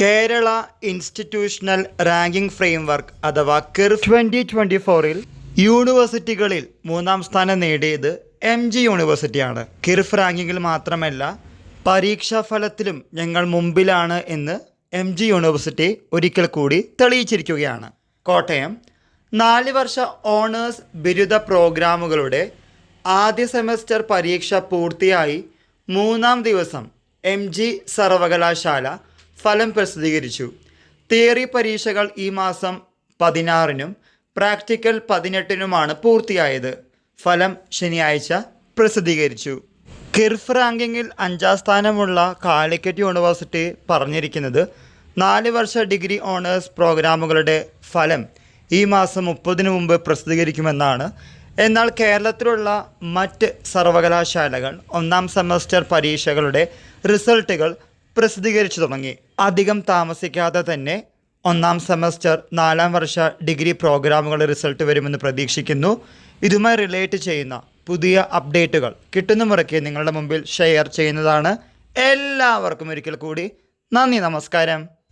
Kerala institutional ranking framework അഥവാ കിർഫ് 2024 യൂണിവേഴ്സിറ്റികളിൽ 3-ാം സ്ഥാനം നേടിയത് MG യൂണിവേഴ്സിറ്റിയാണ്. കിർഫ് റാങ്കിങ്ങിൽ മാത്രമല്ല പരീക്ഷാ ഫലത്തിലും ഞങ്ങൾ മുമ്പിലാണ് എന്ന് MG യൂണിവേഴ്സിറ്റി ഒരിക്കൽ കൂടി തെളിയിച്ചിരിക്കുകയാണ്. കോട്ടയം 4 വർഷ ഓണേഴ്സ് ബിരുദ പ്രോഗ്രാമുകളുടെ ആദ്യ സെമസ്റ്റർ പരീക്ഷ പൂർത്തിയായി 3-ാം ദിവസം MG സർവകലാശാല ഫലം പ്രസിദ്ധീകരിച്ചു. തിയറി പരീക്ഷകൾ ഈ മാസം 16-നും പ്രാക്ടിക്കൽ 18-നുമാണ് പൂർത്തിയായത്. ഫലം ശനിയാഴ്ച പ്രസിദ്ധീകരിച്ചു. കിർഫ് റാങ്കിങ്ങിൽ 5-ാം സ്ഥാനമുള്ള കാലിക്കറ്റ് യൂണിവേഴ്സിറ്റി പറഞ്ഞിരിക്കുന്നത് 4 വർഷ ഡിഗ്രി ഓണേഴ്സ് പ്രോഗ്രാമുകളുടെ ഫലം ഈ മാസം 30-ന് മുമ്പ് പ്രസിദ്ധീകരിക്കുമെന്നാണ്. എന്നാൽ കേരളത്തിലുള്ള മറ്റ് സർവകലാശാലകൾ 1-ാം സെമസ്റ്റർ പരീക്ഷകളുടെ റിസൾട്ടുകൾ പ്രസിദ്ധീകരിച്ചു തുടങ്ങി. അധികം താമസിക്കാതെ തന്നെ 1-ാം സെമസ്റ്റർ 4-ാം വർഷ ഡിഗ്രി പ്രോഗ്രാമുകളുടെ റിസൾട്ട് വരുമെന്ന് പ്രതീക്ഷിക്കുന്നു. ഇതുമായി റിലേറ്റ് ചെയ്യുന്ന പുതിയ അപ്ഡേറ്റുകൾ കിട്ടുന്ന മുറയ്ക്ക് നിങ്ങളുടെ മുമ്പിൽ ഷെയർ ചെയ്യുന്നതാണ്. എല്ലാവർക്കും ഒരിക്കൽ കൂടി നന്ദി, നമസ്കാരം.